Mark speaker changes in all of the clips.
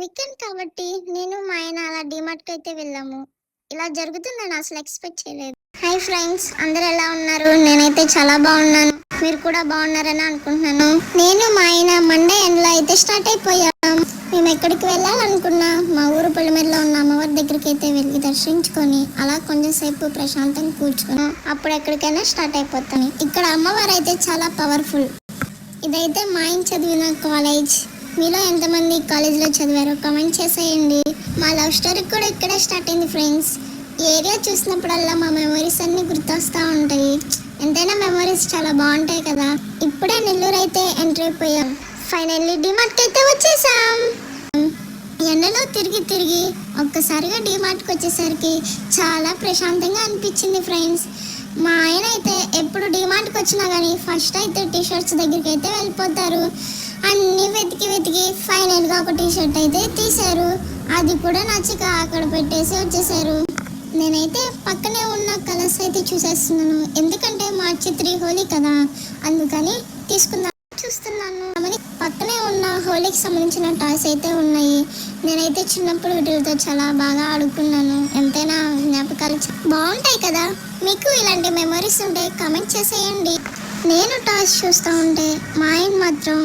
Speaker 1: Weekend కాబట్టి నేను మా ఆయన అలా డిమార్ట్‌కి అయితే వెళ్ళాము. ఇలా జరుగుతుందని అసలు ఎక్స్‌పెక్ట్ చేయలేదు. హాయ్ ఫ్రెండ్స్, అందరూ ఎలా ఉన్నారు? నేనైతే చాలా బాగున్నాను. మీరు కూడా బాగున్నారని అనుకుంటున్నాను. నేను మా ఆయన మండే ఎండ్‌లో అయితే స్టార్ట్ అయిపోయాం. మేము ఎక్కడికి వెళ్ళాలనుకున్నా మా ఊరు పొలిమేరలో ఉన్న అమ్మవారి దగ్గరికి అయితే వెళ్ళి దర్శించుకొని అలా కొంచెం సేపు ప్రశాంతంగా కూర్చున్నాం. అప్పుడు ఎక్కడికైనా స్టార్ట్ అయిపోతాం. ఇక్కడ అమ్మవారు అయితే చాలా పవర్ఫుల్. ఇదైతే మా ఆయన చదివిన కాలేజ్. మీలో ఎంతమంది కాలేజ్లో చదివారో కామెంట్ చేసేయండి. మా లవ్ స్టోరీ కూడా ఇక్కడే స్టార్ట్ అయింది ఫ్రెండ్స్. ఈ ఏరియా చూసినప్పుడల్లా మా మెమరీస్ అన్నీ గుర్తొస్తూ ఉంటాయి. ఎంతైనా మెమరీస్ చాలా బాగుంటాయి కదా. ఇప్పుడే నెల్లూరు అయితే ఎంటర్ అయిపోయాం. ఫైనల్లీ డిమార్ట్కి అయితే వచ్చేసాం. ఎండలో తిరిగి తిరిగి ఒక్కసారిగా డిమార్ట్కి వచ్చేసరికి చాలా ప్రశాంతంగా అనిపించింది ఫ్రెండ్స్. మా ఆయన అయితే ఎప్పుడు డిమార్ట్కి వచ్చినా కానీ ఫస్ట్ అయితే టీషర్ట్స్ దగ్గరికి అయితే వెళ్ళిపోతారు. అన్నీ వెతికి వెతికి ఫైనల్గా ఒక టీషర్ట్ అయితే తీశారు. అది కూడా నచ్చక అక్కడ పెట్టేసి వచ్చేసారు. నేనైతే పక్కనే ఉన్న కలర్స్ అయితే చూసేస్తున్నాను. ఎందుకంటే మార్చి 3 హోలీ కదా, అందుకని చూస్తున్నాను. పక్కనే ఉన్న హోలీకి సంబంధించిన టాయ్స్ అయితే ఉన్నాయి. నేనైతే చిన్నప్పుడు వీటితో చాలా బాగా ఆడుకున్నాను. ఎంతైనా జ్ఞాపకాలు బాగుంటాయి కదా. మీకు ఇలాంటి మెమరీస్ ఉంటే కామెంట్ చేసేయండి. నేను టాయ్స్ చూస్తూ ఉంటే మా ఆయన మాత్రం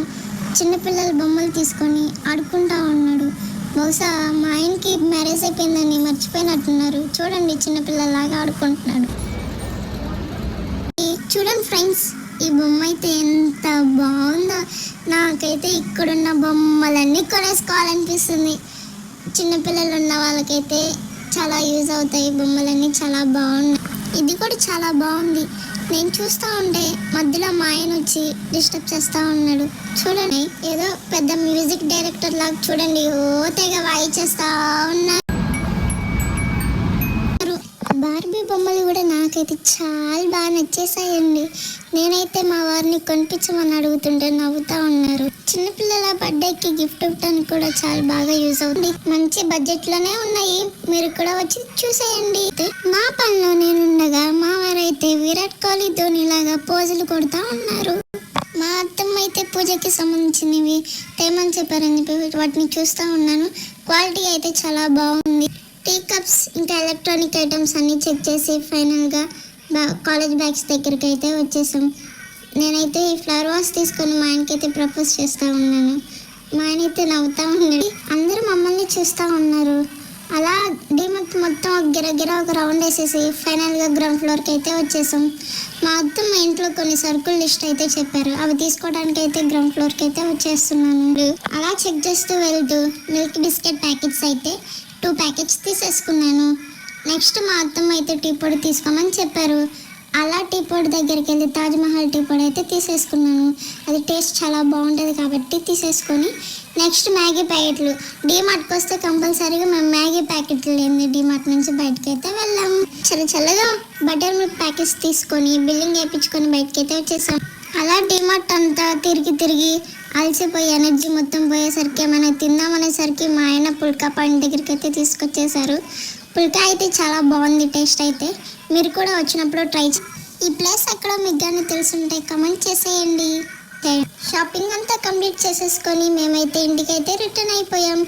Speaker 1: చిన్నపిల్లల బొమ్మలు తీసుకొని ఆడుకుంటా ఉన్నాడు. బహుశా మా ఆయనకి మ్యారేజ్ అయిపోయిందని మర్చిపోయినట్టున్నారు. చూడండి, చిన్నపిల్లలాగా ఆడుకుంటున్నాడు. చూడండి ఫ్రెండ్స్, ఈ బొమ్మ అయితే ఎంత బాగుందో. నాకైతే ఇక్కడున్న బొమ్మలన్నీ కొనేసుకోవాలనిపిస్తుంది. చిన్నపిల్లలు ఉన్న వాళ్ళకైతే చాలా యూజ్ అవుతాయి. బొమ్మలన్నీ చాలా బాగున్నాయి. ఇది కూడా చాలా బాగుంది. నేను చూస్తూ ఉంటే మధ్యలో మా ఆయన వచ్చి డిస్టర్బ్ చేస్తూ ఉన్నాడు. చూడండి, ఏదో పెద్ద మ్యూజిక్ డైరెక్టర్ లాగా చూడండి, ఓ తెగ వాయిచేస్తూ ఉన్నారు. బార్బీ బొమ్మలు కూడా నాకైతే చాలా బాగా నచ్చేసాయండి. నేనైతే మా వారిని కొనిపించమని అడుగుతుంటే నవ్వుతూ ఉన్నారు. చిన్నపిల్లల బర్త్డేకి గిఫ్ట్ ఇవ్వడానికి కూడా చాలా బాగా యూజ్ అవుతుంది. మంచి బడ్జెట్లోనే ఉన్నాయి. మీరు కూడా వచ్చి చూసేయండి. నా పనిలో నేనుండగా మా వారైతే విరాట్ కోహ్లీ ధోని లాగా పోజులు కొడుతూ ఉన్నారు. మా అత్తమ్మ అయితే పూజకి సంబంధించినవి తేమని చెప్పారని చెప్పి వాటిని చూస్తూ ఉన్నాను. క్వాలిటీ అయితే చాలా బాగుంది. టీ కప్స్ ఇంకా ఎలక్ట్రానిక్ ఐటమ్స్ అన్నీ చెక్ చేసి ఫైనల్గా కాలేజ్ బ్యాగ్స్ దగ్గరికి అయితే వచ్చేసాం. నేనైతే ఈ ఫ్లవర్ వాస్ తీసుకొని మా ఆయనకైతే ప్రపోజ్ చేస్తూ ఉన్నాను. మా ఆయన అయితే నవ్వుతూ ఉన్నాడు. అందరూ మమ్మల్ని చూస్తూ ఉన్నారు. అలా డిమార్ట్ మొత్తం గిరగిర ఒక రౌండ్ వేసేసి ఫైనల్గా గ్రౌండ్ ఫ్లోర్కి అయితే వచ్చేసాం. మా అత్తమ్మ ఇంట్లో కొన్ని సరుకుల లిస్ట్ అయితే చెప్పారు. అవి తీసుకోవడానికి అయితే గ్రౌండ్ ఫ్లోర్కి అయితే వచ్చేస్తున్నాను. అలా చెక్ చేస్తూ వెళ్తూ మిల్క్ బిస్కెట్ ప్యాకెట్స్ అయితే 2 ప్యాకెట్స్ తీసేసుకున్నాను. నెక్స్ట్ మా అత్తమ్మ అయితే టీ పొడి తీసుకోమని చెప్పారు. అలా టీ పొడి దగ్గరికి వెళ్ళి తాజ్మహల్ టీ పొడి అయితే తీసేసుకున్నాను. అది టేస్ట్ చాలా బాగుంటుంది కాబట్టి తీసేసుకొని నెక్స్ట్ మ్యాగీ ప్యాకెట్లు. డీమార్ట్కి వస్తే కంపల్సరీగా మేము మ్యాగీ ప్యాకెట్లు లేని డీమార్ట్ నుంచి బయటకి అయితే వెళ్ళాము. చల్లగా బటర్ మిల్క్ ప్యాకెట్స్ తీసుకొని బిల్లింగ్ వేయించుకొని బయటకి అయితే వచ్చేసాం. అలా డీమార్ట్ అంతా తిరిగి అలసిపోయి ఎనర్జీ మొత్తం పోయేసరికి ఏమైనా తిందామనేసరికి మా ఆయన పుల్కా పాయింట్ దగ్గరికి అయితే తీసుకొచ్చేసారు. పుల్కా అయితే చాలా బాగుంది టేస్ట్ అయితే. మీరు కూడా వచ్చినప్పుడు ట్రై ఈ ప్లేస్ ఎక్కడో మీకు కానీ తెలుసుంటే కమెంట్ చేసేయండి. షాపింగ్ అంతా కంప్లీట్ చేసేసుకొని మేమైతే ఇంటికైతే రిటర్న్ అయిపోయాం.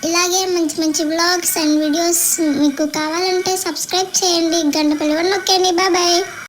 Speaker 1: ఇలాగే మంచి మంచి వ్లాగ్స్ అండ్ వీడియోస్ మీకు కావాలంటే సబ్స్క్రైబ్ చేయండి. గంట పల్లి నొక్కండి. బాయ్.